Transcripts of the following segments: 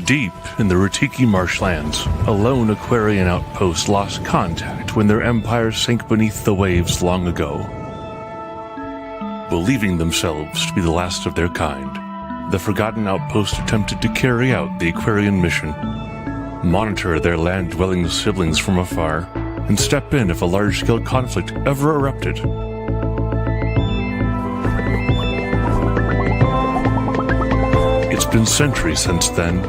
Deep in the Rutiki marshlands, a lone Aquarion outpost lost contact when their empire sank beneath the waves long ago. Believing themselves to be the last of their kind, the Forgotten Outpost attempted to carry out the Aquarion mission, monitor their land-dwelling siblings from afar, and step in if a large-scale conflict ever erupted. It's been centuries since then,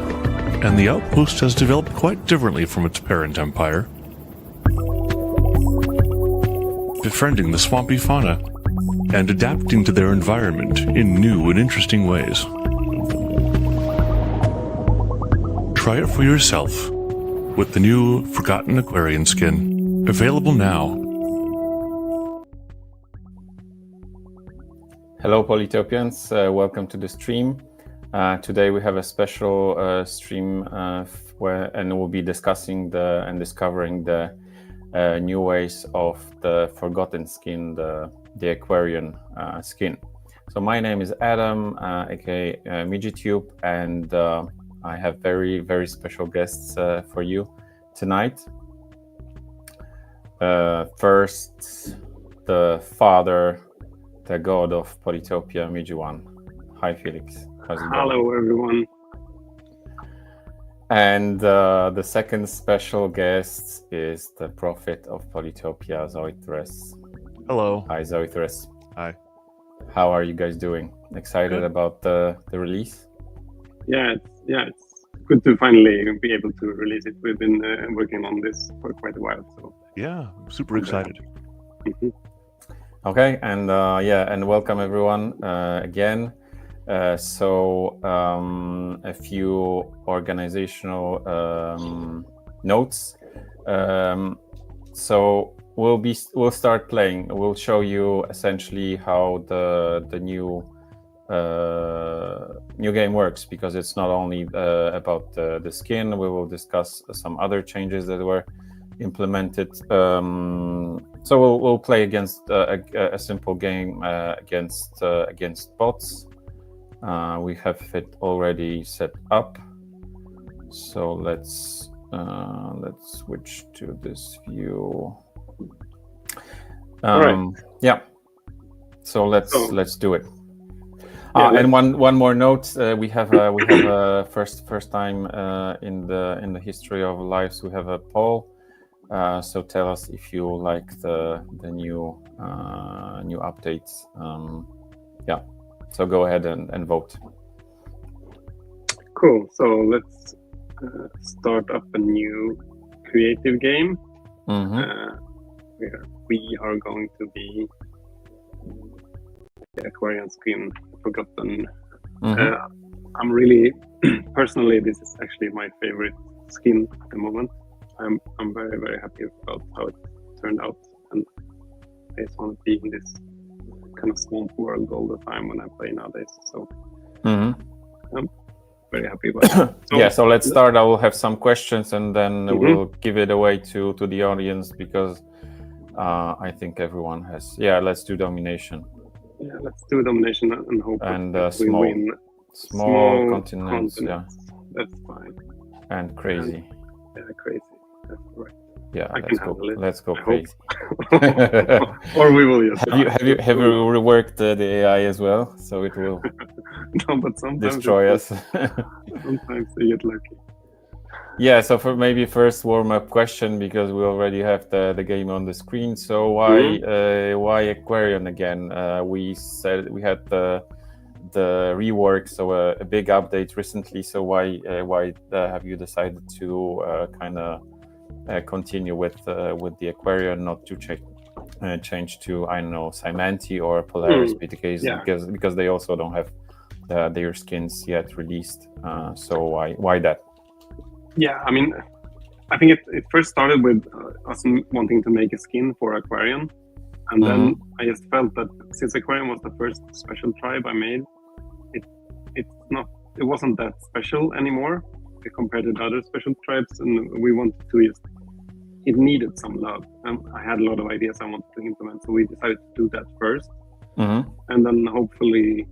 and the outpost has developed quite differently from its parent empire, befriending the swampy fauna and adapting to their environment in new and interesting ways. Try it for yourself with the new Forgotten Aquarion skin, available now. Hello Polytopians, welcome to the stream. Today we have a special stream and we'll be discussing and discovering the new ways of the Forgotten skin, the Aquarion skin. So my name is Adam, aka Midjiwan, and I have very, very special guests for you tonight. First, the father, the God of POLYTOPIA, Midjiwan. Hi Felix. How's it going? Hello everyone. And the second special guest is the prophet of Polytopia, Zoythrus. Hello. Hi Zoythrus. Hi. How are you guys doing? Excited about the release? Yeah, it's good to finally be able to release it. We've been working on this for quite a while, so yeah, I'm super excited. Okay, and and welcome everyone again. So a few organizational notes. So we'll start playing. We'll show you essentially how the new game works, because it's not only about the skin. We will discuss some other changes that were implemented. So we'll play against a simple game against bots. We have it already set up. So let's switch to this view. All right. Yeah. So let's do it. And one more note: we have a first time in the history of lives. We have a poll. So tell us if you like the new updates. Yeah. So go ahead and vote. Cool. So let's start up a new creative game. Where we are going to be the Aquarion skin Forgotten. I'm really personally, this is actually my favorite skin at the moment. I'm very, very happy about how it turned out, and I just want to be in this kind of swamp world all the time when I play nowadays. So I'm very happy about it. So let's start. I will have some questions and then we'll give it away to the audience, because I think everyone has. Yeah, let's do domination. Yeah, let's do domination and hope we win. Small continents. Yeah, that's fine. And crazy. Yeah, crazy. That's right. Yeah, let's go I crazy. Or we will just. Have you reworked the AI as well, so it will no, but sometimes destroy us? Sometimes they get lucky. Yeah, so for maybe first warm-up question, because we already have the game on the screen. So why Aquarion again? We said we had the rework, so a big update recently. So why have you decided to kind of continue with the Aquarion, not to change to, I don't know, Cymanti or Polaris, because they also don't have their skins yet released. So why that? Yeah, I mean, I think it first started with us wanting to make a skin for Aquarion, and then I just felt that since Aquarion was the first special tribe I made, it wasn't that special anymore compared to the other special tribes, and we wanted to it needed some love. I had a lot of ideas I wanted to implement, so we decided to do that first, and then hopefully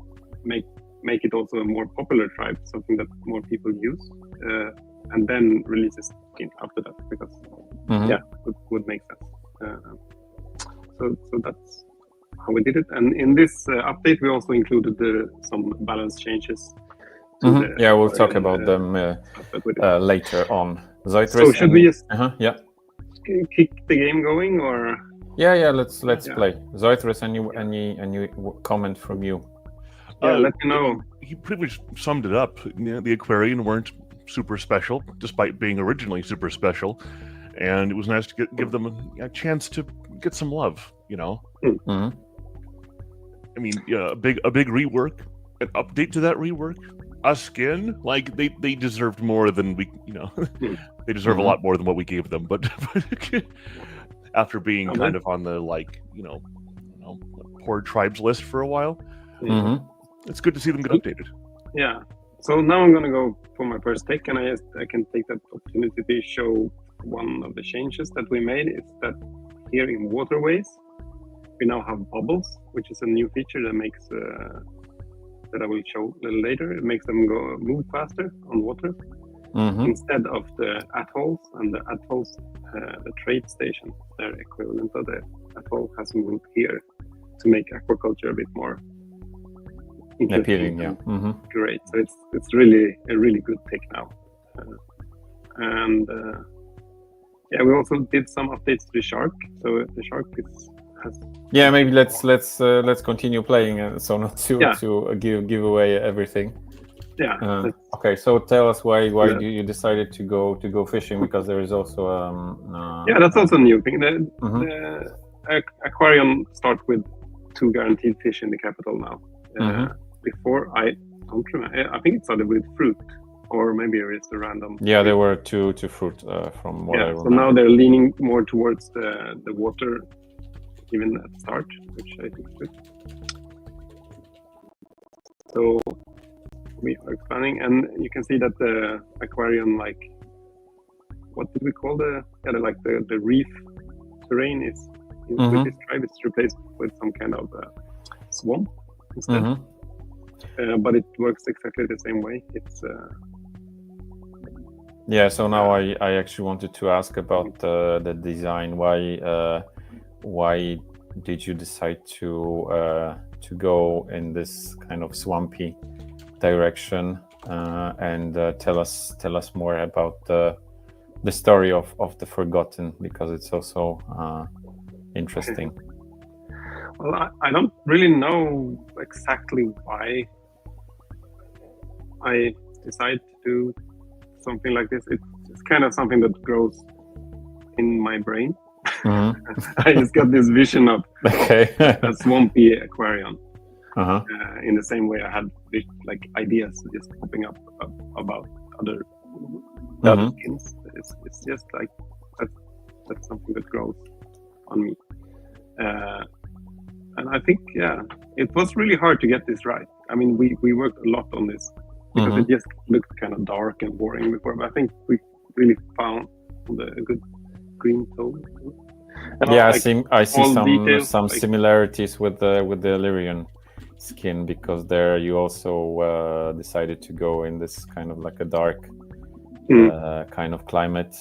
make make it also a more popular tribe, something that more people use, and then release a skin after that, because yeah, it would make sense. So that's how we did it. And in this update, we also included some balance changes. Yeah, we'll talk about them later on. Zoythrus, so should we just yeah, kick the game going, or? Yeah, let's play. Zoythrus, any comment from you? Yeah, let me know. He pretty much summed it up. You know, the Aquarion weren't super special, despite being originally super special, and it was nice to give them a chance to get some love. You know, I mean, a big rework, an update to that rework, a skin. Like they deserved more than we. You know, they deserve a lot more than what we gave them. But after being kind of on the poor tribes list for a while. It's good to see them get updated. Yeah. So now I'm gonna go for my first take, and I can take that opportunity to show one of the changes that we made. Is that here in waterways, we now have bubbles, which is a new feature that makes that I will show a little later. It makes them move faster on water instead of the atolls. And the atolls, the trade station, their equivalent of the atoll, has moved here to make aquaculture a bit more appealing. Yeah, great. So it's really a really good take now, and yeah, we also did some updates to the shark. So the shark has. Yeah, maybe let's continue playing, so not to give away everything. Yeah. Okay, so tell us why you decided to go fishing, because there is also yeah, that's also a new thing. The Aquarion start with 2 guaranteed fish in the capital now. Before, I don't remember. I think it started with fruit, or maybe it's a random. Yeah, there were two fruit from what I remember. So now they're leaning more towards the water, even at the start, which I think is good. So we are expanding, and you can see that the Aquarion, like, what did we call the reef terrain is with this tribe, it's replaced with some kind of swamp instead. But it works exactly the same way. It's yeah. So now I actually wanted to ask about the design. Why did you decide to go in this kind of swampy direction? And tell us more about the story of the Forgotten, because it's also interesting. Well, I don't really know exactly why I decided to do something like this. It's kind of something that grows in my brain. I just got this vision of a swampy Aquarion. In the same way I had like ideas just popping up about other skins. It's just like that's something that grows on me. And I think, it was really hard to get this right. I mean, we worked a lot on this because it just looked kind of dark and boring before, but I think we really found a good green tone. And yeah, I see some similarities with the Illyrian skin, because there you also decided to go in this kind of like a dark kind of climate.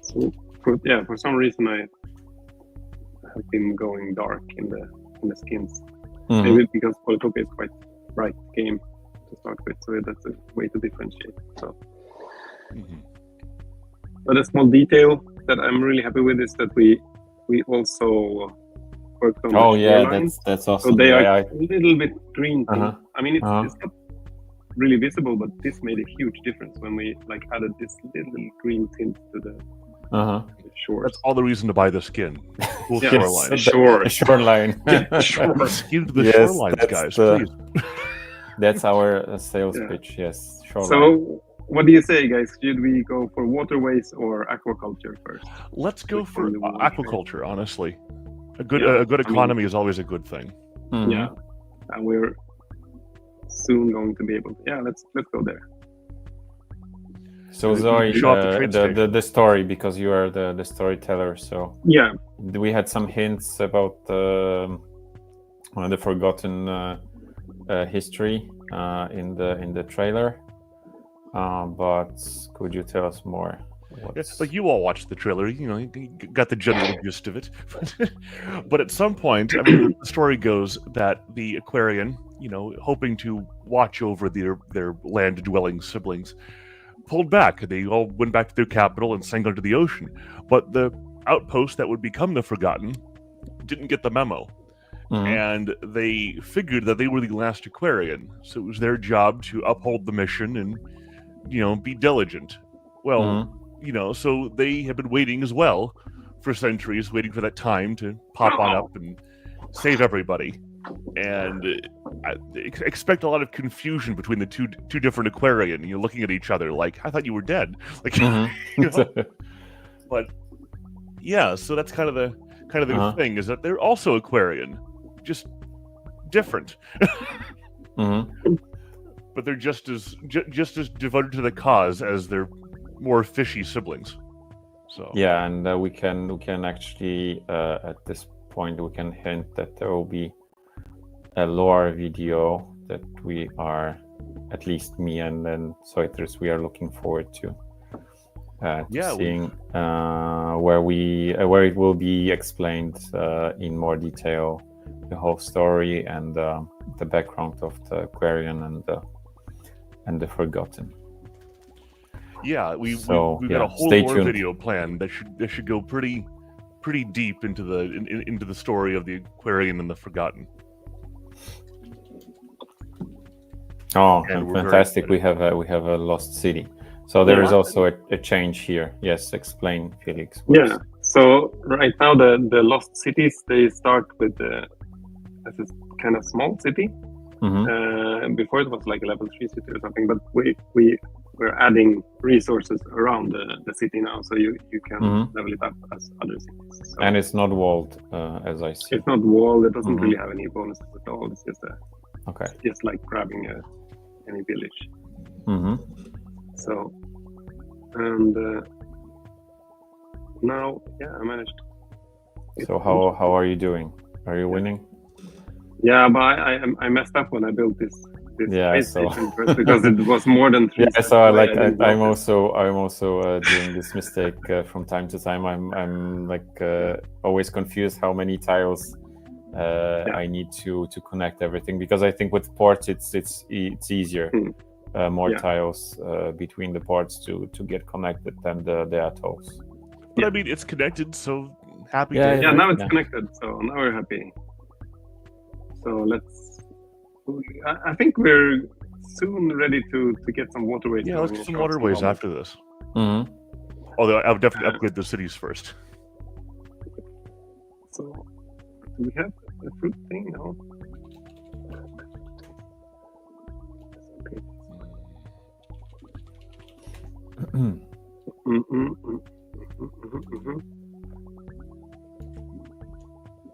So for some reason I have been going dark in the skins. Maybe because Polytopia is quite bright game to start with, so that's a way to differentiate. So, but a small detail that I'm really happy with is that we also worked on. Oh yeah, that's awesome. So they are a little bit green. I mean, it's not really visible, but this made a huge difference when we added this little green tint to the shores. That's all the reason to buy the skin. Cool shoreline. The shoreline. Skin to the shorelines, guys, please. That's our sales pitch. Yes, shoreline. So, what do you say, guys? Should we go for waterways or aquaculture first? Let's go for aquaculture. Honestly, a good economy is always a good thing. Yeah, and we're soon going to be able to. Yeah, let's go there. So Zoe, the story, because you are the storyteller. So yeah, we had some hints about the forgotten history in the trailer. But could you tell us more? Like you all watched the trailer, you got the general gist of it. But at some point, I mean, the story goes that the Aquarion, hoping to watch over their land-dwelling siblings, pulled back. They all went back to their capital and sank onto the ocean. But the outpost that would become the Forgotten didn't get the memo. And they figured that they were the last Aquarion, so it was their job to uphold the mission and, be diligent. Well, so they have been waiting as well for centuries, waiting for that time to pop on up and save everybody. And expect a lot of confusion between the two different Aquarion. You're looking at each other like, I thought you were dead. Like, But yeah, so that's kind of the thing, is that they're also Aquarion, just different. But they're just as devoted to the cause as their more fishy siblings. So yeah, and we can actually at this point we can hint that there will be a lore video that we are, at least me and then Zoythrus, we are looking forward to seeing where it will be explained in more detail, the whole story and the background of the Aquarion and the Forgotten. Yeah, we've got a whole more video plan that should go pretty deep into the story of the Aquarion and the Forgotten. Oh, and fantastic! We have a lost city. So there is also a change here. Yes, explain, Felix. Yeah. So right now the lost cities, they start with as a kind of small city. Before it was like a level 3 city or something, but we're adding resources around the city now, so you can level it up as other cities. So and it's not walled, as I see. It's not walled. It doesn't really have any bonuses at all. It's just it's just like grabbing any village. So and now, I managed. So how are you doing? Are you winning? Yeah, but I messed up when I built this space station first, because it was more than 3. Yeah, so I'm also doing this mistake from time to time. I'm always confused how many tiles I need to connect everything, because I think with ports it's easier. More tiles between the ports to get connected than the atolls. But I mean, it's connected, so happy. Yeah, now it's connected, so now we're happy. So I think we're soon ready to get some waterways. Yeah, let's get some waterways after this. Although I would definitely upgrade the cities first. So, do we have a fruit thing now?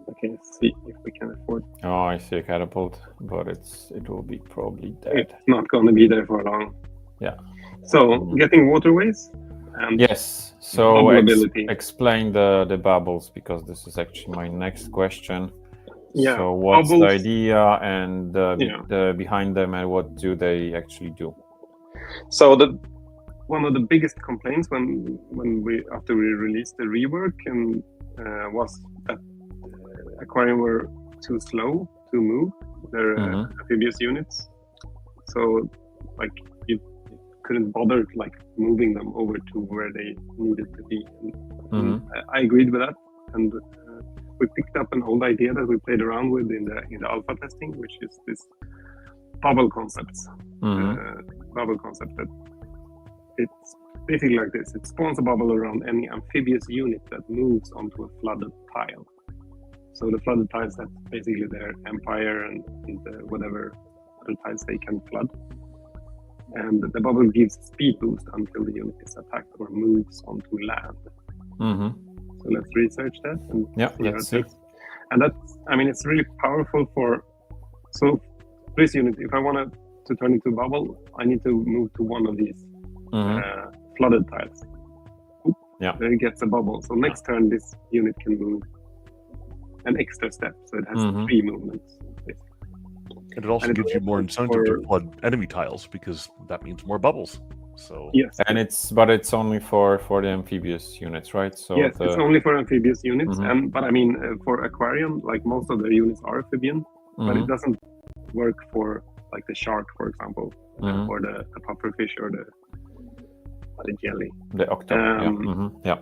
Okay, let's see if we can afford. Oh, I see a catapult, but it will be probably dead. It's not going to be there for long. Yeah. So getting waterways. And yes. So explain the bubbles, because this is actually my next question. Yeah. So what's the idea and the behind them, and what do they actually do? So one of the biggest complaints after we released the rework was that Aquarion were too slow to move their amphibious units. So you couldn't bother moving them over to where they needed to be. I agreed with that, and we picked up an old idea that we played around with in the alpha testing, which is this bubble concepts. Bubble concept that it's basically like this: it spawns a bubble around any amphibious unit that moves onto a flooded tile. So the flooded tiles, that's basically their empire and whatever other tiles they can flood. And the bubble gives speed boost until the unit is attacked or moves onto land. So let's research that and let's see. And that's, it's really powerful so this unit, if I want to turn into a bubble, I need to move to one of these flooded tiles. There it gets a bubble. So next turn, this unit can move an extra step, so it has 3 movements. And it also And gives you more incentive for- to flood enemy tiles because that means more bubbles. So Yes. And it's only for the amphibious units, right? So Yes, it's only for amphibious units. Mhm. But I mean, for Aquarion, like most of the units are amphibian, but it doesn't work for like the shark, for example, or the pufferfish or the jelly. the Octo. Yeah.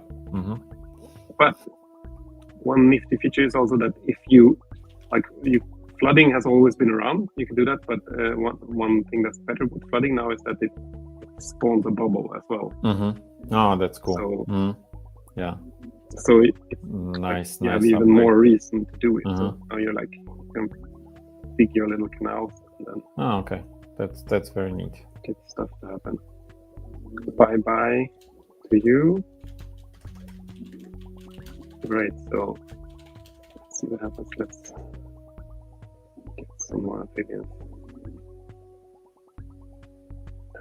But one nifty feature is also that if you flooding has always been around, you can do that. But one thing that's better with flooding now is that it spawns a bubble as well. Oh, that's cool. So yeah. So Nice. you have Nice. even upgrade. more reason to do it. So Mhm. now you're like, you can dig your little canals and then Oh, okay. That's very neat. get stuff to happen. Bye bye to you. Right, so let's see what happens. Let's get some more amphibians.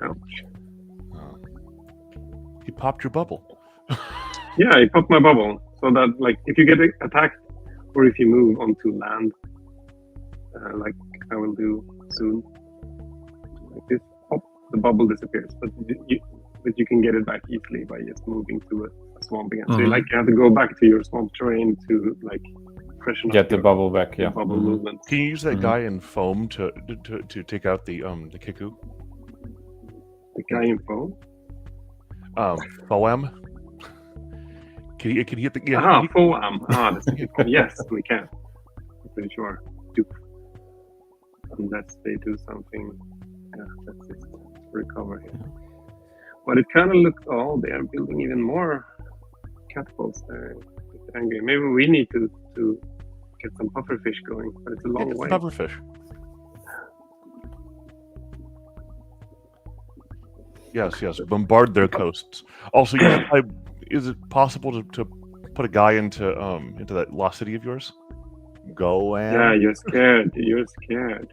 Ouch. you popped your bubble. Yeah, I popped my bubble. So that, like, if you get attacked or if you move onto land, like I will do soon, like this, pop, the bubble disappears. But you can get it back easily by just moving to a swamp again. So you have to go back to your swamp terrain to like freshen Get up the your bubble back. Yeah. bubble movements. Can you use that guy in foam to take out the Kiku? The guy in foam. Foam. Can you hit the Foam. That's the foam. Yes, we can. I'm pretty sure. Unless they do something. Yeah, that's it. Recover here. But it kind of looks. Oh, they are building even more catapults. They're angry. Maybe we need to get some pufferfish going, but it's a long way. Pufferfish. Yes. Bombard their coasts. Also, is it possible to put a guy into that lost city of yours? Go and Yeah, you're scared. You're scared.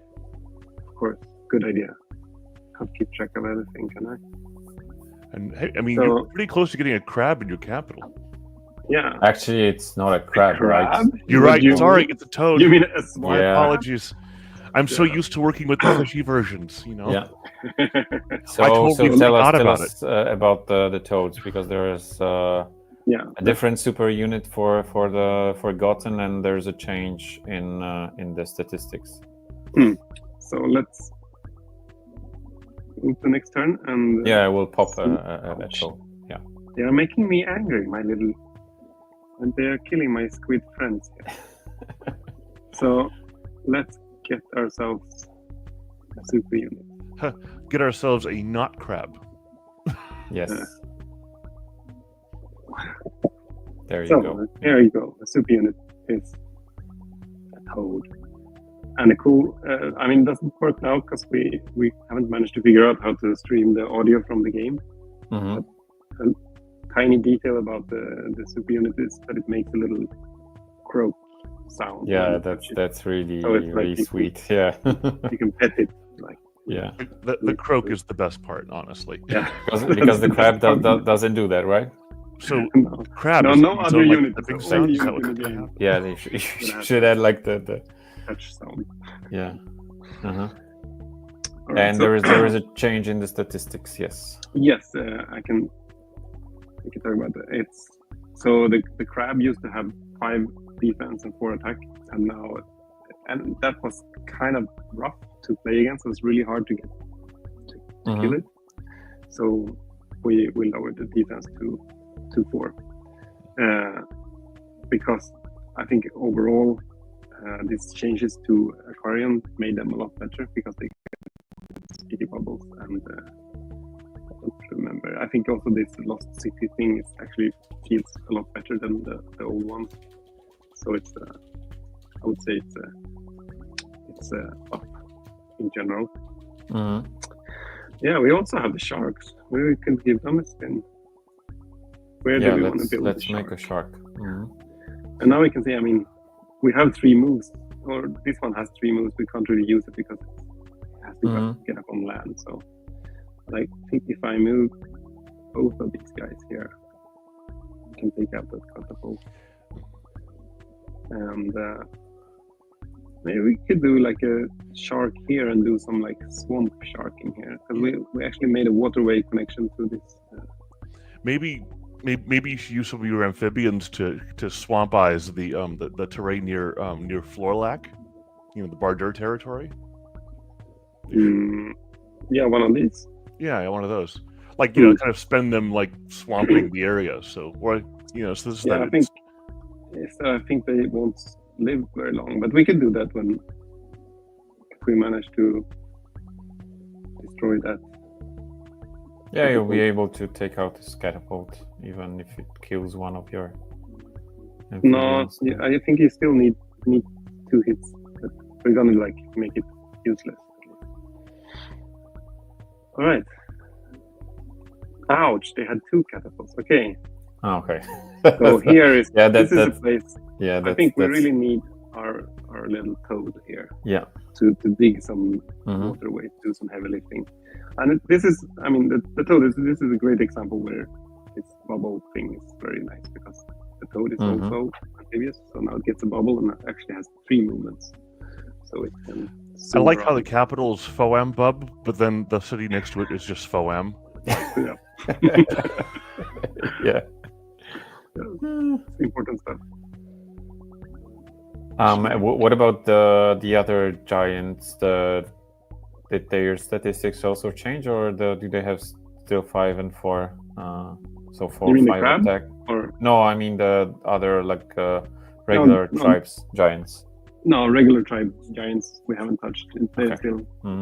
Of course, good idea. Can't keep track of everything, can I? And hey, I mean, So- you're pretty close to getting a crab in your capital. Yeah. Actually, it's not a crab, right? Crab? You're What right. do you Sorry, mean? it's a toad. You mean a swamp? My Yeah. apologies. I'm so Yeah. used to working with the fishy versions, you know. Yeah. So, totally tell forgot about us about the toads, because there is Yeah. a different super unit for the Forgotten, and there's a change in the statistics. So let's move to next turn, and Yeah, I will pop a toe. Yeah. they are making me angry, and they are killing my squid friends here. So let's get ourselves a super unit. Get ourselves a not crab. Yes. There you So go. there you go. A super unit is a toad. And a cool, it doesn't work now because we haven't managed to figure out how to stream the audio from the game. Mhm. Tiny detail about the super unit is that it makes a little croak sound. Yeah, when you touch it. that's really So it's like really you can- sweet. Yeah. You can pet it, like, Yeah. The croak is the best part, honestly. yeah. Because the crab doesn't do that, right? So No. crab No, is no its other own, like, unit. the It's big the only sound. unit in the game. Yeah, you should add like the Touch sound. yeah. Uh-huh. All right, And so- there is a change in the statistics. Yes. Yes, I can talk about that. It's so the crab used to have 5 defense and 4 attack, and that was kind of rough to play against. It was really hard to kill it. So we lowered the defense to 4, because I think overall these changes to Aquarion made them a lot better because they get speedy bubbles and. I don't remember. I think also this Lost City thing actually feels a lot better than the old one. So it's, I would say it's up in general. Mhm. Yeah, we also have the sharks. We can give them a spin. Where Yeah, do we want to let's build the make a shark? shark. Mhm. And now we can say, we have 3 moves, or this one has 3 moves. We can't really use it because it has to get up on land. So. But I think if I move both of these guys here, I can take out that catapult. And Maybe we could do like a shark here and do some like swamp sharking here, because we actually made a waterway connection to this. Maybe you should use some of your amphibians to swamp eyes the terrain near Florlac, the Bardur territory. Yeah, one of these. Yeah, one of those. Like kind of spend them like swamping the area. So so this is I think they won't live very long, but we could do that if we manage to destroy that. Yeah, you'll be able to take out this catapult, even if it kills one of your amphibians. No, I think you still need 2 hits, but we're gonna like make it useless. All right. Ouch! They had 2 catapults. Okay. Oh, okay. So here is this is a place. Yeah, I think we really need our little toad here. Yeah. To dig some waterway, do some heavy lifting. And this is, I mean, the toad this is a great example where this bubble thing is very nice, because the toad is also amphibious, so now it gets a bubble and it actually has 3 movements. So it can. I like how the capital is Foam Bub, but then the city next to it is just Foam. Yeah. Yeah. It's important stuff. What about the other giants? Did their statistics also change, or do they have still 5 and 4? So 4 You mean the 5 crab? attack. Or No, I mean the other regular tribes giants. no, regular tribe giants we haven't touched. They're Okay. still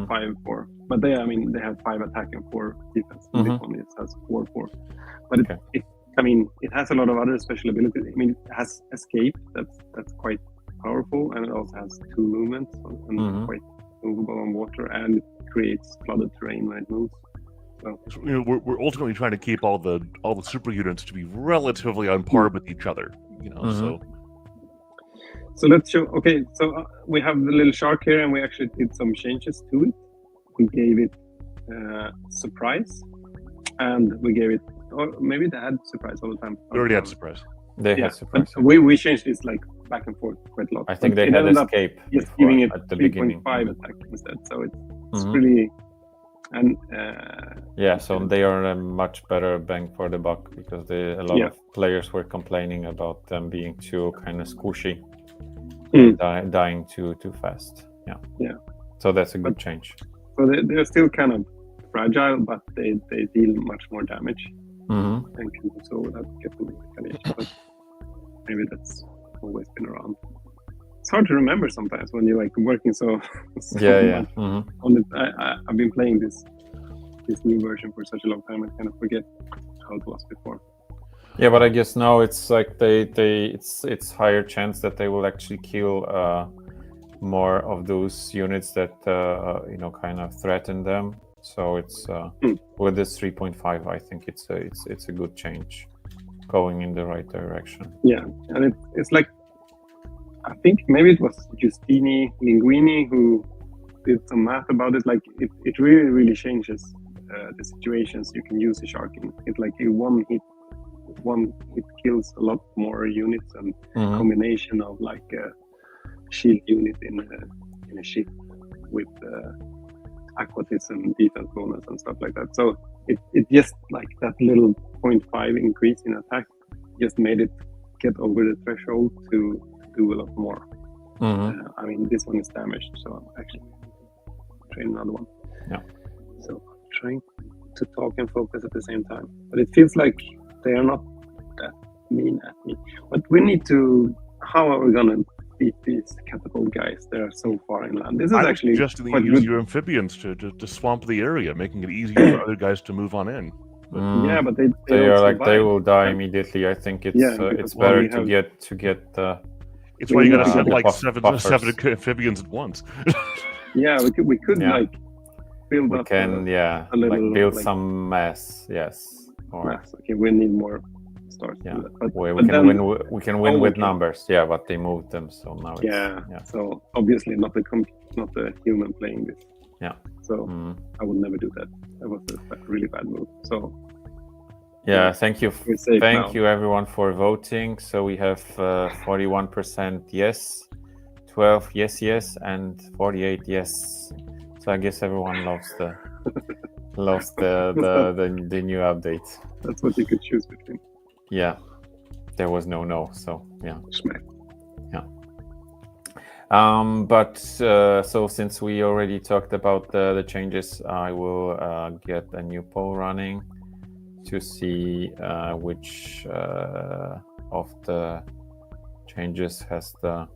5 4, but they have 5 attack and 4 defense. This one has 4 4, but it has a lot of other special abilities. I mean, it has escape. That's quite powerful, and it also has 2 movements and quite movable on water, and it creates flooded terrain when it moves. So we're ultimately trying to keep all the super units to be relatively on par with each other. So let's show. Okay, so we have the little shark here, and we actually did some changes to it. We gave it surprise, and we gave it, or maybe they had surprise all the time. We already had surprise. They had surprise. We changed this like back and forth quite a lot. I think they it had ended up escape just before, giving it at the beginning. 3.5 attack instead. So it's pretty. And yeah, so they are a much better bang for the buck, because a lot of players were complaining about them being too kind of squishy, dying too fast. Yeah. So that's a good change. So they're still kind of fragile, but they deal much more damage and can also without getting retaliation. But maybe that's always been around. It's hard to remember sometimes when you're like working so much on it. I've been playing this new version for such a long time. I kind of forget how it was before. Yeah, but I guess now it's like it's higher chance that they will actually kill more of those units that kind of threaten them. So it's with this 3.5, I think it's a good change, going in the right direction. Yeah, and it's like, I think maybe it was Giustini Linguini who did some math about it. Like it really changes the situations you can use a shark in. It's like one hit kills a lot more units, and combination of like a shield unit in a ship with aquatism, defense bonus, and stuff like that. So it just like that little 0.5 increase in attack just made it get over the threshold to do a lot more. I mean, this one is damaged, so I'm actually train another one. Yeah. So I'm trying to talk and focus at the same time, but it feels like they are not that mean at me. But we need to. How are we gonna beat these catapult guys? They're so far inland. This is actually just quite use good. your amphibians to swamp the area, making it easier for other guys to move on in. Yeah, but they are don't like, they survive. will die immediately. I think it's because better we to have- get It's why you gotta send the like buffers. seven amphibians at once. Yeah, we could Yeah. like build we up. can a little, like build like- some mass. Yes. Or Mass. Okay, we need more stars. yeah, To do that. But, we but can then, win. We can win with okay. numbers. Yeah, but they moved them, so now it's Yeah. So obviously not the human playing this. Yeah. So I would never do that. That was a really bad move. So Yeah, thank you. we're safe Thank now. you everyone for voting. So we have 41% yes, 12 yes, and 48 yes. So I guess everyone loves the the new update. That's what you could choose between. Yeah, there was no, so yeah. Schmack. But so since we already talked about the changes, I will get a new poll running to see which of the changes has the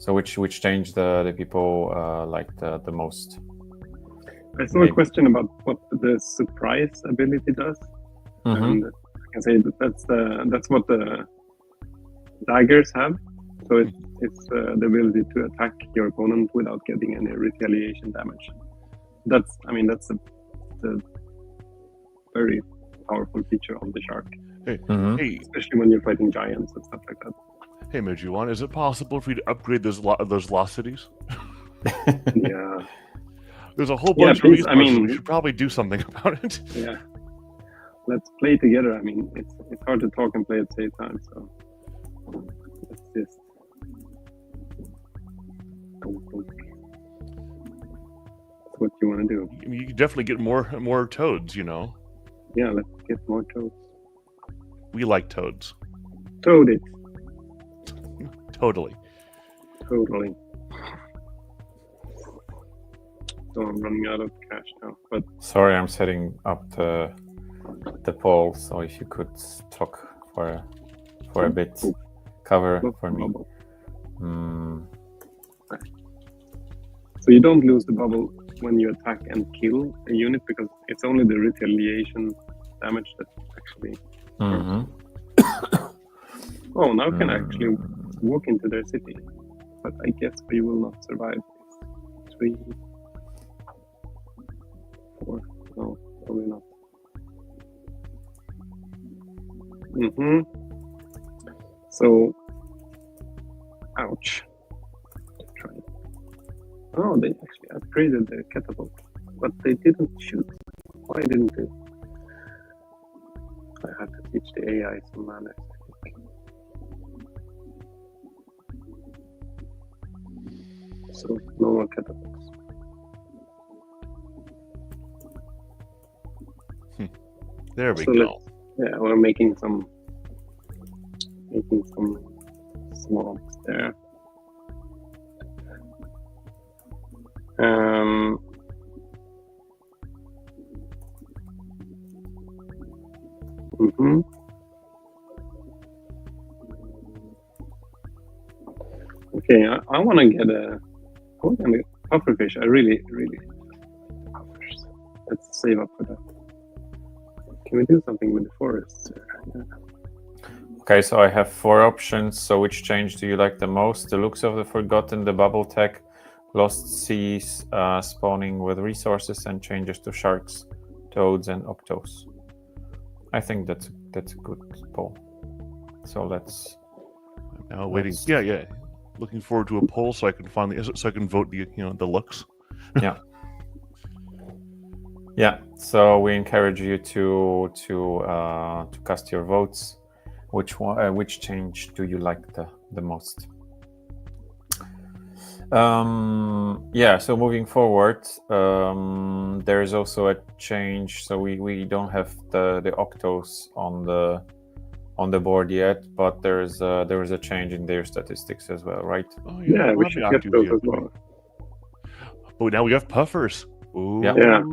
which change the people like the most. I saw a question about what the surprise ability does, and I can say that's what the daggers have. So it's the ability to attack your opponent without getting any retaliation damage. That's a very powerful feature on the shark, Hey, especially when you're fighting giants and stuff like that. hey, Midjiwan, is it possible for you to upgrade those velocities? Yeah, There's a whole bunch of please, resources. We should probably do something about it. yeah. Let's play together. I mean, it's hard to talk and play at the same time, so let's just. That's what you want to do. I mean, you can definitely get more toads, you know. Yeah, let's get more toads. We like toads. Toad it. Totally. Totally. So I'm running out of cash now, but Sorry, I'm setting up the poll. So if you could talk for a bit, cover for me. So you don't lose the bubble when you attack and kill a unit because it's only the retaliation damage that actually. Oh, now can actually walk into their city, but I guess we will not survive. 3, 4, no, probably not. So, ouch. Try it. Oh, they actually upgraded their catapult, but they didn't shoot. Why didn't they? I have to teach the AI some manners, I think. So, no more catapults. There we So go. Yeah, we're making some swamps there. Okay, I want to get a pufferfish. I really puffers. Let's save up for that. Can we do something with the forests? Yeah. Okay, so I have 4 options. So which change do you like the most? The looks of the Forgotten, the bubble tech, Lost Seas, spawning with resources, and changes to sharks, toads, and octos. I think that's a good poll. So let's. Now waiting. Yeah. Looking forward to a poll so I can vote the looks. Yeah. Yeah. So we encourage you to cast your votes. Which change do you like the most? So moving forward, there is also a change. So we don't have the octos on the board yet, but there is a change in their statistics as well, right? Oh, Yeah, we should get those as well. Oh, now we have puffers. Ooh. Yeah. Yeah.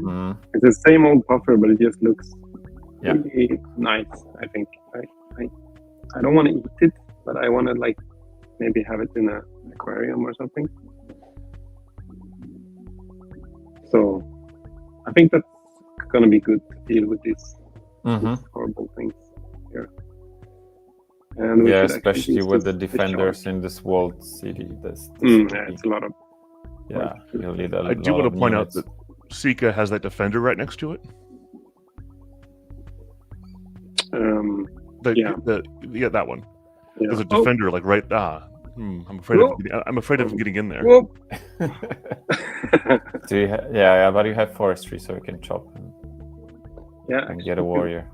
It's the same old puffer, but it just looks really nice. I think I don't want to eat it, but I want to maybe have it in an aquarium or something. So I think that's gonna be good to deal with these horrible things here. And especially with the defenders in this walled city. It's a lot of. Yeah, you'll need a lot. I do want to point out that Sika has that defender right next to it. That one. Yeah. There's a defender right. I'm afraid of getting in there. But you have forestry, so you can chop and get a warrior.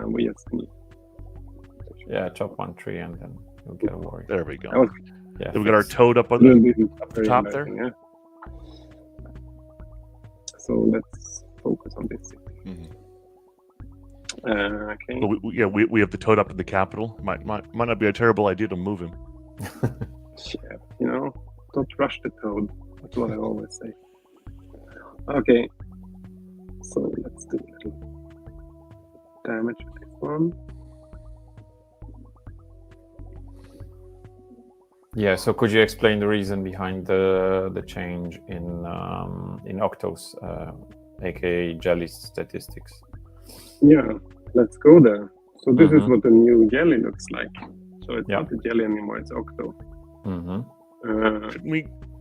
We just need. Chop one tree and then you'll get a warrior. There we go. That was Yeah, Then we got our toad up on really up the very top there. embarrassing, yeah. So let's focus on this city. Mhm. Okay. Well, we have the toad up in the capital. Might not be a terrible idea to move him. Yeah, don't rush the toad. That's what I always say. Okay. So let's do a little damage with this one. Yeah. So could you explain the reason behind the change in Octo's, aka jelly statistics? Yeah, let's go there. So this is Mhm. what the new jelly looks like. So it's Yeah. not the jelly anymore, it's Octo. Mm-hmm.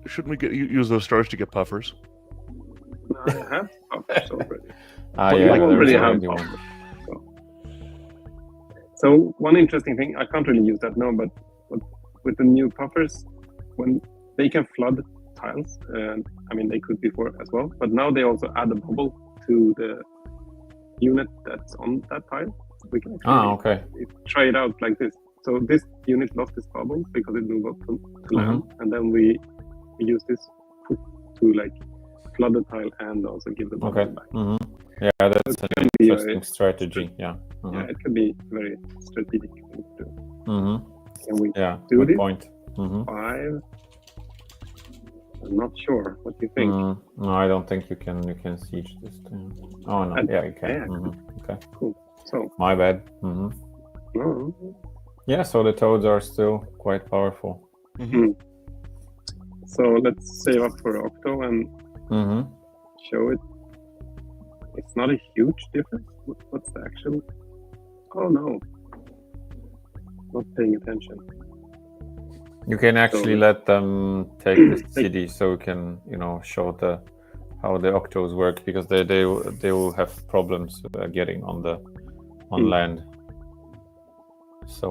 Shouldn't we use those stars to get puffers? I have puffers already. Ah, But yeah, you there's already have already one. puffers. So one interesting thing, I can't really use that now, but with the new puffers, when they can flood tiles, I mean they could before as well, but now they also add a bubble to the unit that's on that tile. We can actually Okay. try it out like this. So this unit lost this bubble because it moved up to land, and then we use this to like flood the tile and also give the bubble Okay. back. Mm-hmm. Yeah, that's It an can be interesting strategy. Yeah. Yeah, it can be very strategic thing to do. Mm-hmm. Can we Yeah. do Good this? point. Mm-hmm. 5? I'm not sure. What do you think? No, I don't think you can siege this thing. Oh no, yeah, you can. Yeah. Mm-hmm. Okay, Cool. So, my bad. Mm-hmm. no. Yeah, so the toads are still quite powerful. So let's save up for Octo and Mm-hmm. show it. It's not a huge difference. What's the actual? Oh no. Not paying attention. You can actually So- let them take the city, so you can, show how the Octos work, because they will have problems getting on land. So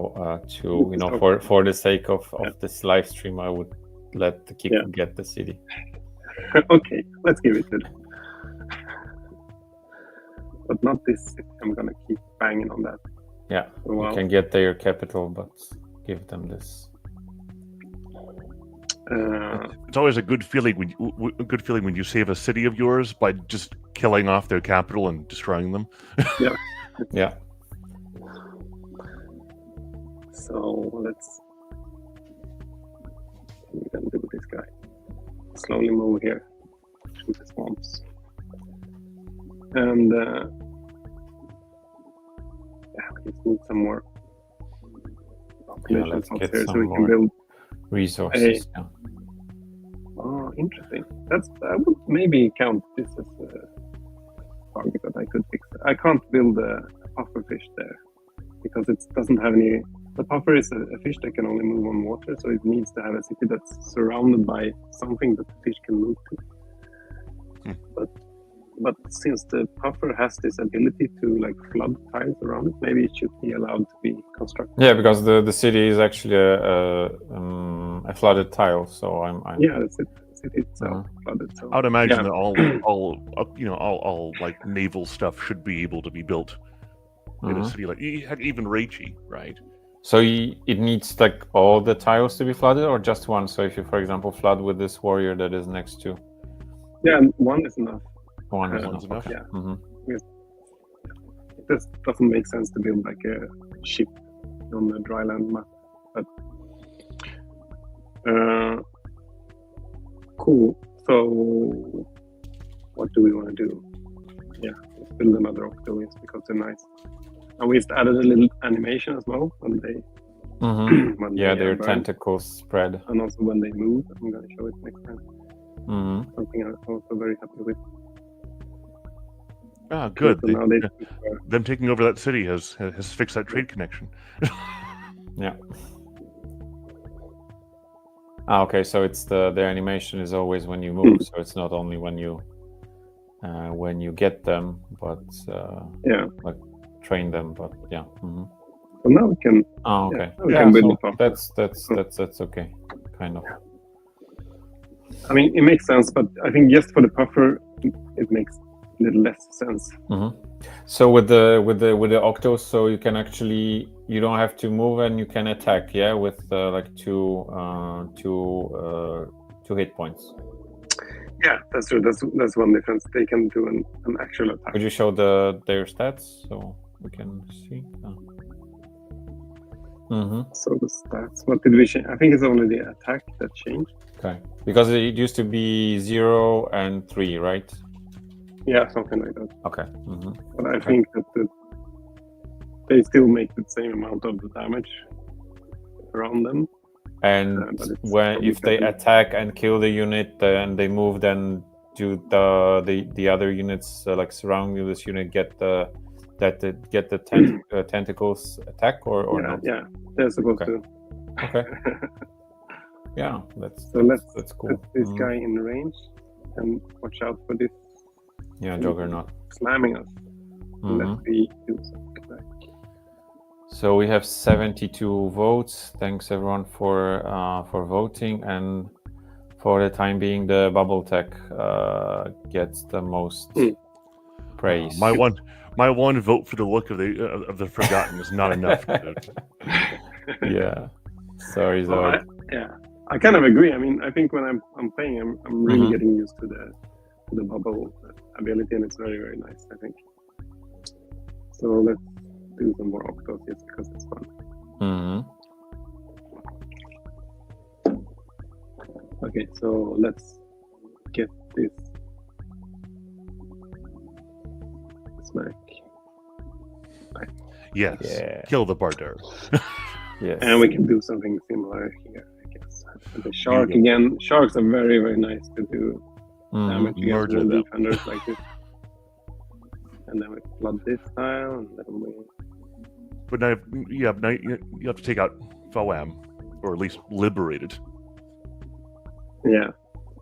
for the sake of this live stream, I would let the Kiku get the city. Okay, let's give it to them. But not this. I'm gonna keep banging on that. Yeah, for a while. you can get their capital, but give them this. It's always a good feeling when you save a city of yours by just killing off their capital and destroying them. Yeah. So let's we can do this guy. Slowly move here through the swamps. And we just need some more population let's spots get here so some we can more build. resources. Yeah. Oh, interesting. I would maybe count this as a target that I could fix. I can't build a puffer fish there because it doesn't have any. The puffer is a fish that can only move on water, so it needs to have a city that's surrounded by something that the fish can move to. But since the puffer has this ability to like flood tiles around it, maybe it should be allowed to be constructed. Yeah, because the city is actually a flooded tile, so I'm Yeah, the city itself flooded. So I would imagine that all like naval stuff should be able to be built in a city like even Reichi, right? So it needs like all the tiles to be flooded, or just one? So if you, for example, flood with this warrior that is next to, yeah, one is enough. one is One's enough. Okay. Yeah. Mm-hmm. It just doesn't make sense to build like a ship on the dry land map. But cool. So what do we want to do? Yeah, let's build another Octo because they're nice. And we just added a little animation as well when they when Yeah, they their burn, tentacles spread. and also when they move. I'm going to show it next time. Mm-hmm. Something I'm also very happy with. Ah, good. So now they Them taking over that city has fixed that trade connection. Yeah. Okay, so it's their animation is always when you move, so it's not only when you get them, but like train them. But yeah. Mm-hmm. So now we can. Oh, okay. we can build so the puffer. that's okay, kind of. I mean, it makes sense, but I think just for the puffer, it makes little less sense. So with the Octo, so you can actually, you don't have to move and you can attack, yeah, with like two hit points. Yeah, that's true. That's one difference. They can do an actual attack. Could you show their stats so we can see? So the stats, what did we change? I think it's only the attack that changed. Okay, because it used to be 0 and 3, right? Yeah, something like that. Okay. But I think that they still make the same amount of the damage around them. And if they attack and kill the unit and they move, then do the other units like surrounding this unit get the tentacles attack or not? Yeah, they're supposed to. Okay. Yeah, that's cool. Put this guy in range and watch out for this. Yeah, Juggernaut slamming us. Let me do something like. So we have 72 votes. Thanks everyone for voting, and for the time being, the bubble tech gets the most praise. My one vote for the look of the Forgotten is not enough. Yeah, sorry, Well, Zoe. I kind of agree. I mean, I think when I'm playing, I'm really getting used to the bubble ability, and it's very, very nice, I think. So let's do some more Octos just because it's fun. Okay, so let's get this smack. Yes. Yeah. Kill the Barder. Yes. And we can do something similar here, I guess. And the shark again. Sharks are very, very nice to do damage against Murder wall them. defenders like this. And then we flood this tile, and then we. But now you have to take out Foam, or at least liberate it. Yeah.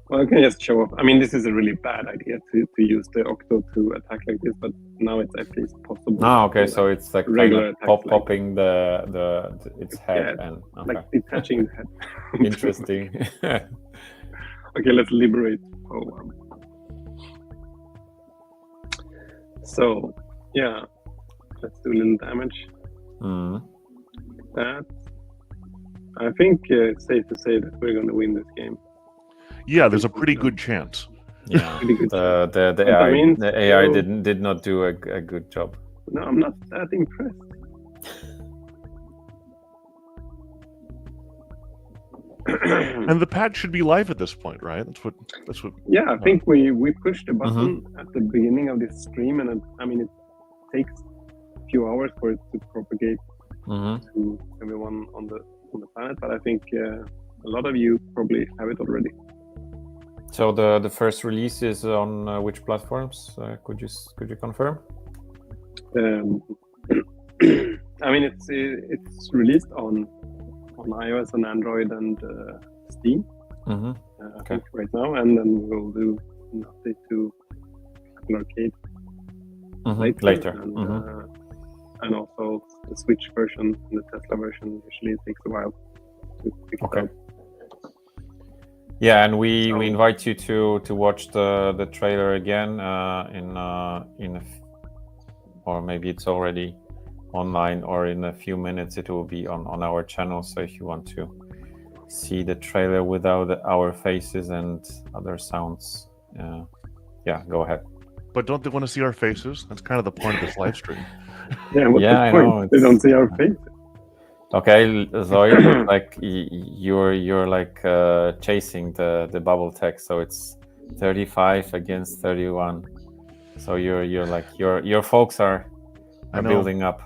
Well, I can just show off. I mean, this is a really bad idea to use the Octo to attack like this, but now it's at least possible. Oh, okay. So it's like regular kind of attacks, popping its head and like detaching the head. Interesting. Okay, let's liberate Foam. So, yeah, let's do a little damage. That. I think it's safe to say that we're going to win this game. Yeah, there's a pretty good chance. Yeah, Pretty good. the AI did not do a good job. No, I'm not that impressed. And the pad should be live at this point, right? That's what. Yeah, I think we pushed the button at the beginning of this stream, and it takes a few hours for it to propagate to everyone on the planet. But I think a lot of you probably have it already. So the first release is on which platforms? Could you confirm? I mean, it's released on iOS and Android and Steam. I think right now, and then we'll do an update to Apple Arcade later. And also the Switch version and the Tesla version usually takes a while to pick it up. Yeah, and we invite you to watch the trailer again or maybe it's already online, or in a few minutes it will be on our channel. So if you want to see the trailer without our faces and other sounds, go ahead. But don't they want to see our faces? That's kind of the point of this live stream. Yeah, what's the point? I know. They don't see our faces. Okay, Zoe, like you're like chasing the bubble tech, so it's 35 against 31. So you're like your folks are building up.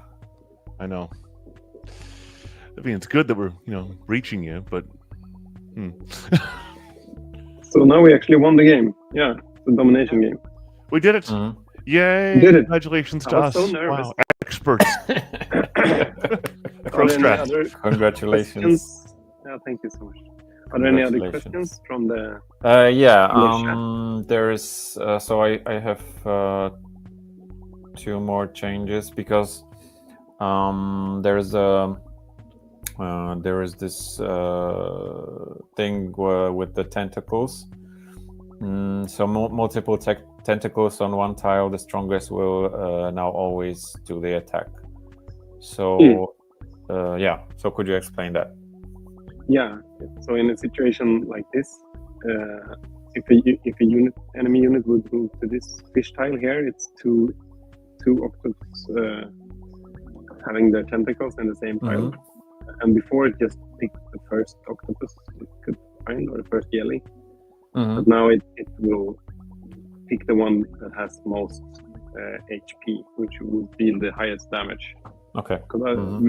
I know. I mean, it's good that we're reaching you, but. So now we actually won the game. Yeah, the domination game. We did it! Yay! We did it. Congratulations to I was us! so nervous. Wow, experts. Congratulations. Yeah, thank you so much. Are there any other questions from the? There is. So I have 2 more changes because there is this thing with the tentacles. So multiple tentacles on one tile, the strongest will now always do the attack. So yeah, so could you explain that? Yeah. So in a situation like this, if a enemy unit would move to this fish tile here, it's two octopus having their tentacles in the same tile. And before it just picked the first octopus it could find, or the first jelly. But now it will pick the one that has most HP, which would deal the highest damage. Okay.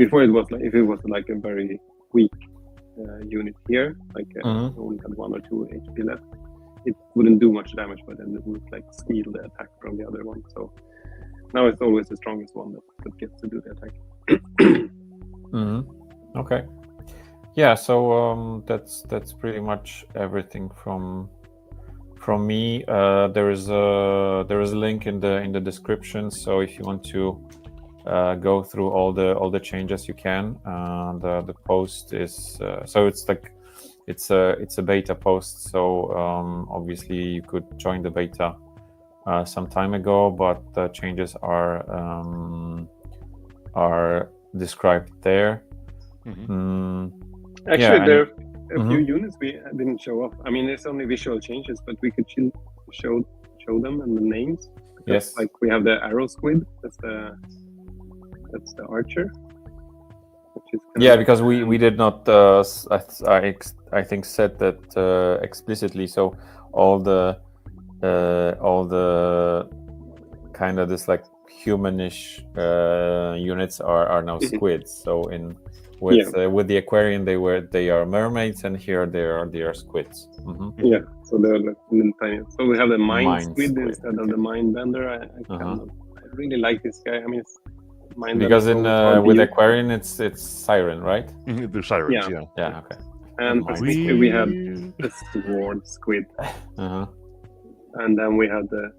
Before it was like, if it was like a very weak unit here, like only had 1 or 2 HP left, it wouldn't do much damage, but then it would like steal the attack from the other one. So now it's always the strongest one that gets to do the attack. Okay. Yeah, so that's pretty much everything from me. There is a link in the description, so if you want to go through all the changes, you can. The post is so it's like it's a beta post, so obviously you could join the beta some time ago, but the changes are described there. Actually, there are a few units we didn't show off. I mean, it's only visual changes, but we could show them and the names. Yes. Like we have the arrow squid. That's the archer. Yeah, because we did not. I think said that explicitly. So all the kind of this like humanish units are now squids. So with the Aquarion they are mermaids, and here they are squids. Yeah, so they're like tiny. So we have the mind squid instead of the mind bender. I really like this guy. I mean, it's mind because with Aquarion it's siren, right? They're sirens. Yeah. Okay. And we had the sword squid, and then we had the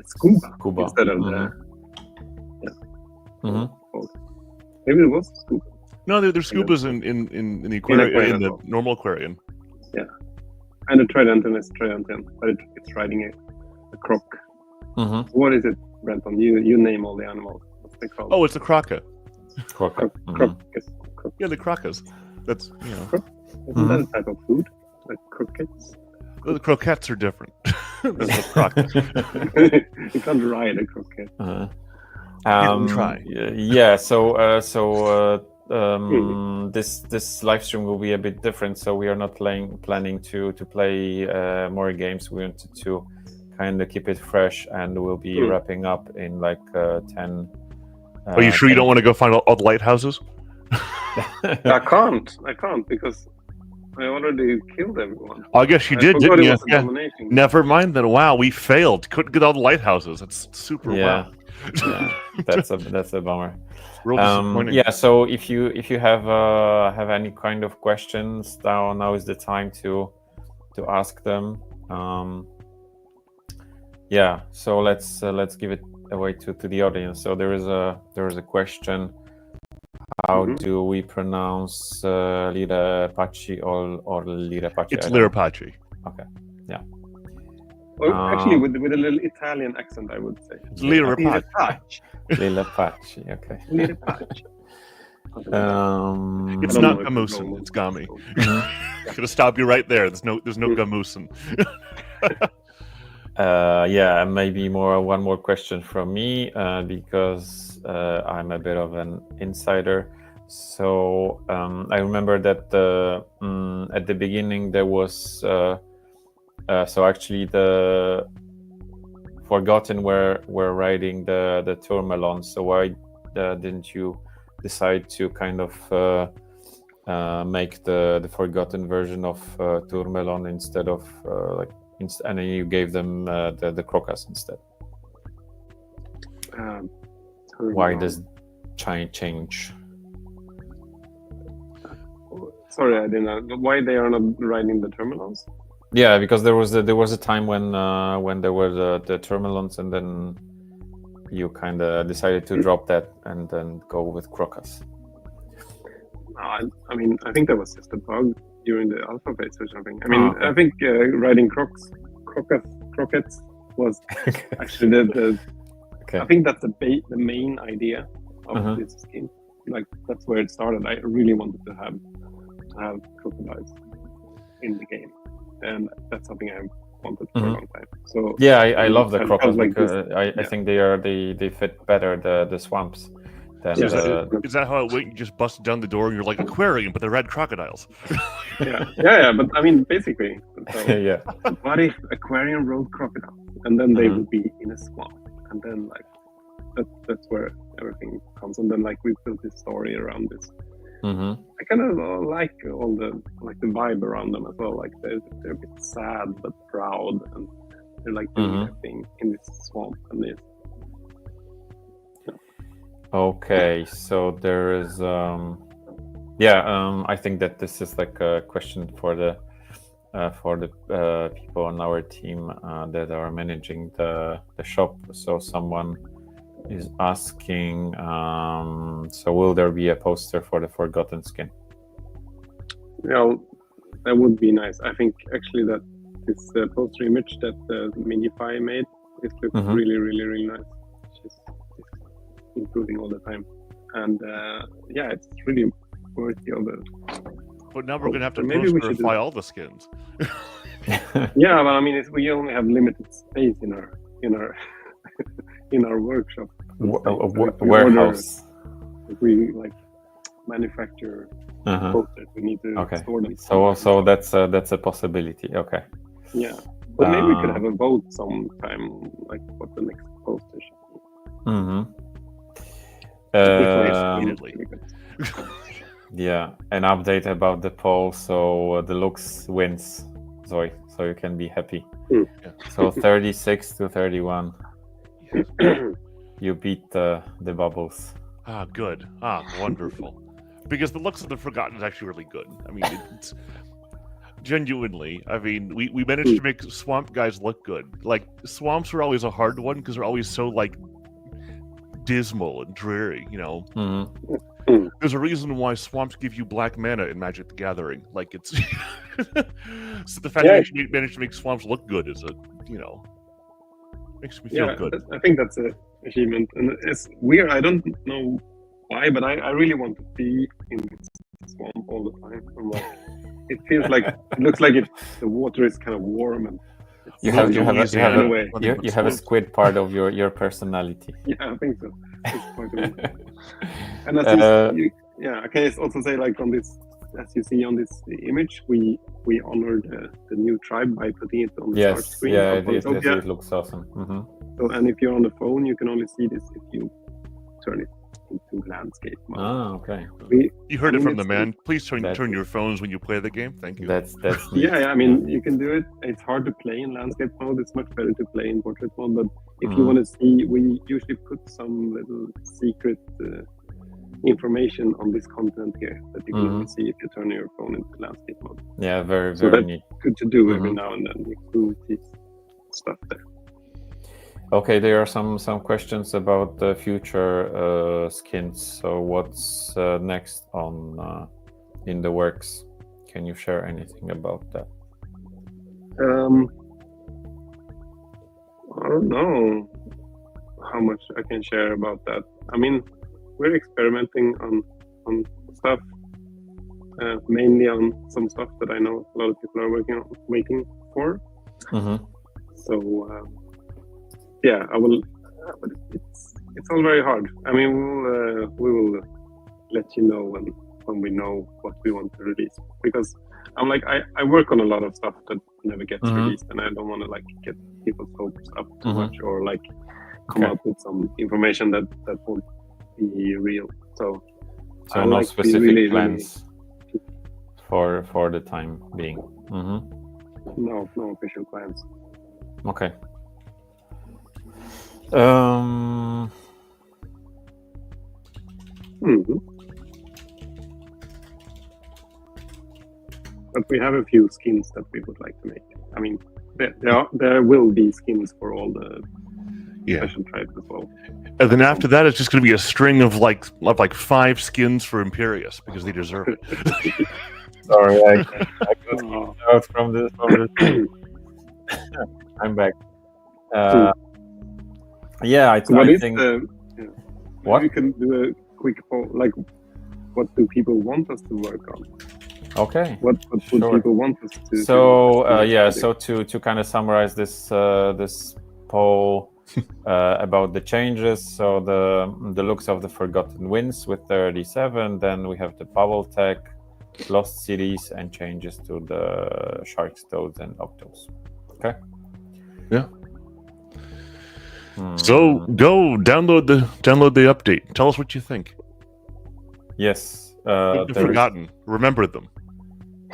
scuba instead of the. Maybe it was scuba. No, they're scubas in the Aquarion, in the normal Aquarion. Yeah, and the Tridenten is Tridenten, but it's riding a croc. What is it, Brenton? You name all the animals. What's they called? Oh, it's a croca. Croca. Yeah, the crocas. That's Isn't that a type of food? Like croquettes? Well, the croquettes are different. There's no croca. You can't ride a croquette. Try. Yeah. So this live stream will be a bit different. So we are not planning to play more games. We wanted to kind of keep it fresh, and we'll be wrapping up in like 10. Are you sure you don't want to go find all the lighthouses? I can't because I already killed everyone. I guess you did, didn't you? Yeah. Never mind then. Wow, we failed. Couldn't get all the lighthouses. That's super wow. Yeah, that's a bummer. Real disappointing. Yeah, so if you have any kind of questions, now is the time to ask them. Yeah, so let's give it away to the audience. So there is a question. How do we pronounce Lirapachi or Lirapachi? It's Lirapachi. Okay, yeah. Well, actually, with a little Italian accent, I would say. It's Lirapachi. Lirapachi, okay. Lirapachi. It's not Gamusen, it's Gami. Gonna stop you right there. There's no Gamusen. Yeah, maybe one more question from me because I'm a bit of an insider. So I remember that at the beginning there was so actually the Forgotten were riding the Tourmelon. So why didn't you decide to kind of make the Forgotten version of Tourmelon instead of and then you gave them the Crocus instead? Why does change? Sorry, I didn't know. Why they are not riding the Terminals? Yeah, because there was a time when there were the Terminals, and then you kind of decided to drop that and then go with Crocus. I mean, I think that was just a bug during the alpha phase or something. I mean, I think riding croquettes was actually the Okay. I think that's the main idea of this skin. Like that's where it started. I really wanted to have crocodiles in the game, and that's something I wanted for a long time. So yeah, I love the crocodiles like because I think they fit better the swamps than Is that how it went? You just busted down the door and you're like aquarium, but they're red crocodiles. yeah. But I mean, basically, so yeah. what if Aquarion rode crocodiles, and then they would be in a swamp, and then like that's where everything comes, and then like we built this story around this. I kind of like all the vibe around them as well. Like they're a bit sad but proud, and they're like doing their thing in this swamp and this. Okay, so there is I think that this is like a question for the people on our team that are managing the shop. So someone is asking, so will there be a poster for the Forgotten skin? Yeah, that would be nice. I think actually that this poster image that Midjiwan made, it looks really nice. She's improving all the time, and it's really worthy of it. But now we're gonna have to maybe we should posterify all the skins. Yeah, but I mean, we only have limited space in our in our workshop. Warehouse. If we like manufacture posters, we need to store them. So that's a possibility. Okay. Yeah, but maybe we could have a vote sometime, like what the next poster should be. Yeah, an update about the poll. So the looks wins, Zoe. So you can be happy. So 36 to 31. You beat the bubbles. Ah, good. Ah, wonderful. Because the looks of the Forgotten is actually really good. I mean, it's genuinely. I mean, we managed to make swamp guys look good. Like swamps are always a hard one because they're always so like dismal and dreary. You know, there's a reason why swamps give you black mana in Magic the Gathering. Like it's so the fact that you managed to make swamps look good is makes me feel good. I think that's an achievement, and it's weird. I don't know why, but I really want to be in this swamp all the time. I'm like, it feels like it looks like the water is kind of warm, and you have a squid part of your personality. Yeah, I think so. It's quite weird. And I can also say like on this, as you see on this image, we honored the new tribe by putting it on the start screen. Yeah, it looks awesome. So, and if you're on the phone, you can only see this if you turn it into landscape mode. Ah, okay. You heard it from the man. Please turn your phones when you play the game. Thank you. That's yeah. I mean, you can do it. It's hard to play in landscape mode. It's much better to play in portrait mode. But if you want to see, we usually put some little secret information on this content here that you can only see if you turn your phone into landscape mode. Yeah, very neat. Good to do every now and then. You can see stuff there. Okay, there are some questions about the future skins. So what's next on in the works? Can you share anything about that? I don't know how much I can share about that. I mean, we're experimenting on stuff, mainly on some stuff that I know a lot of people are waiting for. So I will. But it's all very hard. I mean, we will let you know when we know what we want to release, because I'm like I work on a lot of stuff that never gets released, and I don't want to like get people's hopes up too much, or like come up with some information that won't be real. So no like specific plans for the time being. No official plans. Okay. But we have a few skins that we would like to make. I mean, there will be skins for all the special tribes as well. And then after that, it's just going to be a string of like 5 skins for Imperius because they deserve it. Sorry, I got out from this. I'm back. Yeah, I think. What? You can do a quick poll, like, what do people want us to work on? Okay. What would people want us to? So to kind of summarize this this poll about the changes. So the looks of the Forgotten Winds with 37. Then we have the bubble tech, lost cities, and changes to the sharks, toads, and octos. Okay. Yeah. So go download the update. Tell us what you think. Yes. Forgotten. Remember them.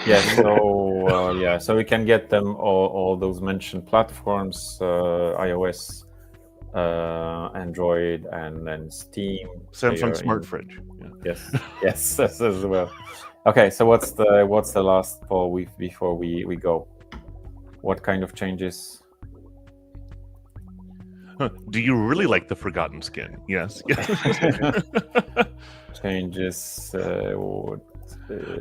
Yes. So we can get them all those mentioned platforms: iOS, Android, and then Steam. Samsung Smart Fridge. Yeah. Yes, as well. Okay. So what's the last poll before we go? What kind of changes? Do you really like the Forgotten skin? Yes. Changes.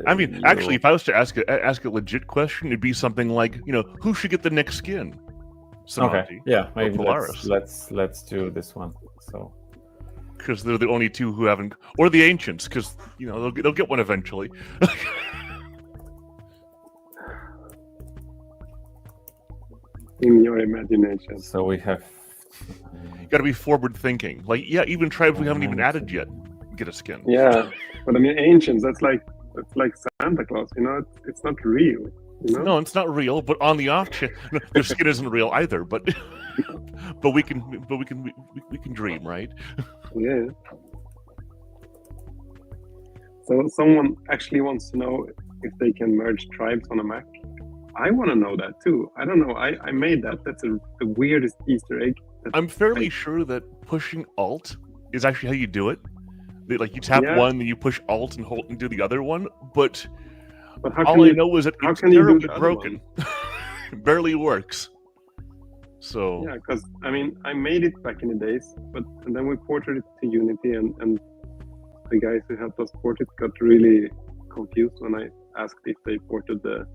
I mean, actually, if I was to ask a legit question, it'd be something like, who should get the next skin? Samanti, okay. Yeah. Maybe Polaris. let's do this one. So. Because they're the only two who haven't, or the Ancients, because they'll get one eventually. In your imagination. So we have. You got to be forward thinking. Like, yeah, even tribes we haven't even added yet get a skin. Yeah, but I mean, Ancients. That's like Santa Claus. It's not real. No, it's not real. But on the off chance, their skin isn't real either. But we can dream, right? Yeah. So someone actually wants to know if they can merge tribes on a Mac. I want to know that too. I don't know. I made that. That's the weirdest Easter egg. I'm fairly sure that pushing Alt is actually how you do it. Like you tap one, then you push Alt and hold and do the other one. But all I know is that it's terribly broken. It barely works. So yeah, because I mean, I made it back in the days, and then we ported it to Unity, and the guys who helped us port it got really confused when I asked if they ported the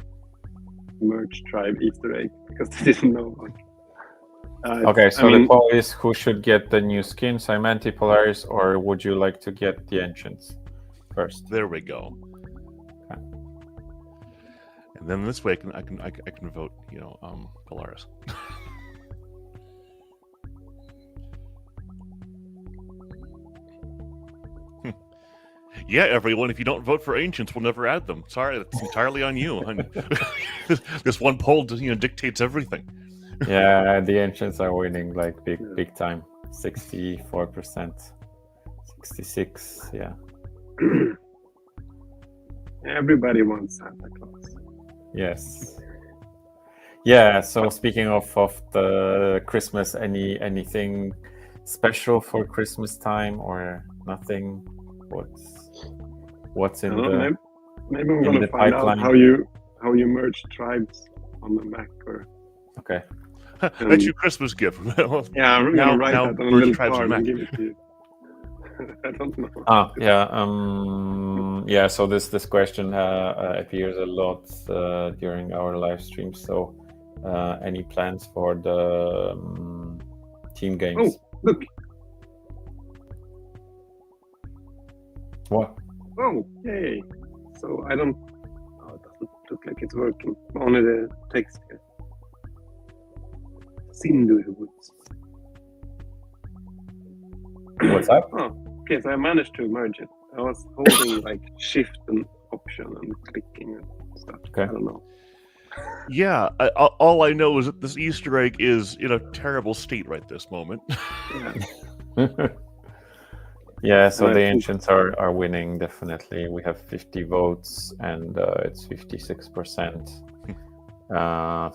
merge tribe Easter egg because they didn't know about it. Okay, so the poll is who should get the new skin, Symanti, Polaris, or would you like to get the Ancients first? There we go. Okay. And then this way I can vote, Polaris. Yeah, everyone, if you don't vote for Ancients, we'll never add them. Sorry, that's entirely on you. This one poll dictates everything. Yeah, the Ancients are winning like big time. 64%. 66, yeah. Everybody wants Santa Claus. Yes. Yeah, so speaking of the Christmas, anything special for Christmas time or nothing? What's in the maybe I'm gonna find pipeline? out how you merge tribes on the Mac or okay. That's your Christmas gift. Yeah, I'm gonna write that on a little card and give it to you. I don't know. Yeah. So this question appears a lot during our live stream. So, any plans for the team games? Oh, look. What? Oh, yay! So I don't. Oh, it doesn't look like it's working. Only the text here. Woods. What's that? Oh, okay. So I managed to merge it. I was holding like Shift and Option and clicking and stuff. Okay. I don't know. Yeah, all I know is that this Easter egg is in a terrible state right this moment. Yeah. Yeah, so the Ancients are winning, definitely. We have 50 votes, and it's 56%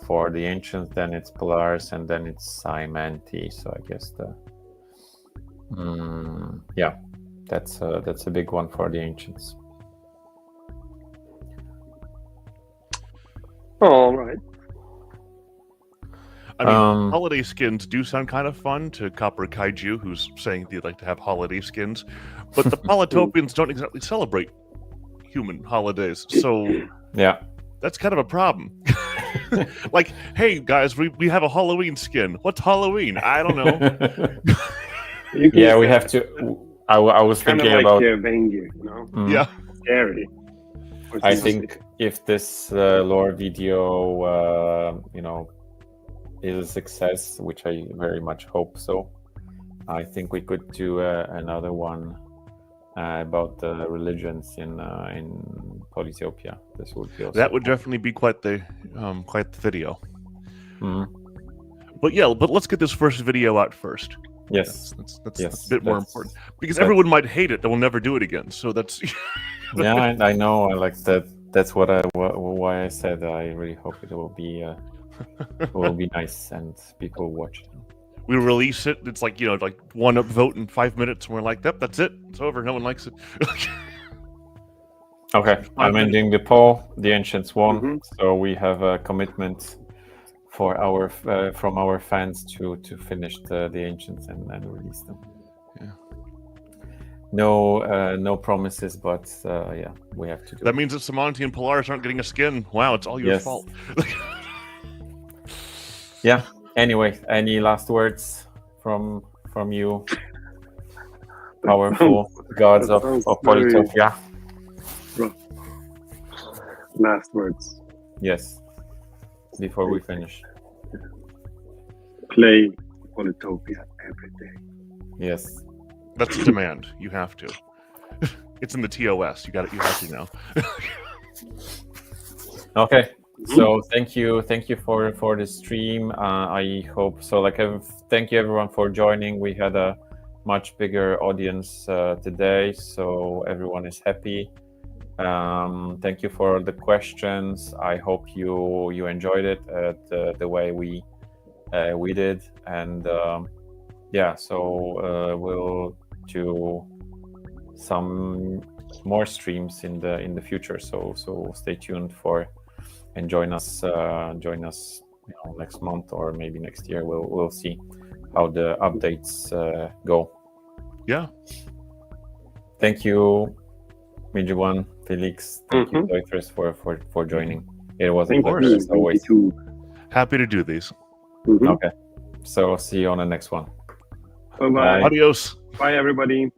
for the Ancients. Then it's Polaris, and then it's Symanti. So I guess that's a big one for the Ancients. All right. I mean, holiday skins do sound kind of fun to Copper Kaiju, who's saying they'd like to have holiday skins. But the Polytopians don't exactly celebrate human holidays, so yeah, that's kind of a problem. Like, hey guys, we have a Halloween skin. What's Halloween? I don't know. Yeah, we have to. I was kind of thinking like about. Vengi, you know, Yeah. scary. I think if this lore video, is a success, which I very much hope so, I think we could do another one about the religions in Polytopia. This would be also That would cool. definitely be quite the video. Mhm. But let's get this first video out first. Yes. That's Yes, a bit more that's- important because that's- everyone might hate it. They will never do it again. So that's Yeah, I know. I like that. That's why I said I really hope it will be nice and people watch it. we release it. It's like like one upvote in 5 minutes, and we're like, "Yep, that's it. It's over. No one likes it." Okay, I'm ending the poll. The ancients won, Mhm. so we have a commitment for from our fans to finish the ancients and release them. Yeah. No promises, but yeah, we have to do. That means that Samonti and Polaris aren't getting a skin. Wow, it's all your Yes. fault. Yeah. Anyway, any last words from you, powerful gods of sounds Polytopia? Last words. Yes. Before we finish. Play Polytopia every day. Yes. That's a demand. You have to. It's in the TOS. You have to now. Okay. So thank you for the stream. I hope so. Thank you everyone for joining. We had a much bigger audience today, so everyone is happy. Thank you for the questions. I hope you enjoyed it the way we did, and yeah. So we'll do some more streams in the future. So stay tuned for. And join us next month or maybe next year. We'll see how the updates go. Yeah. Thank you, Midjiwan, Felix. Thank you, Zoythrus, for joining. It was a pleasure as always. Happy to do these. Okay. So see you on the next one. Bye-bye. Adios. Bye, everybody.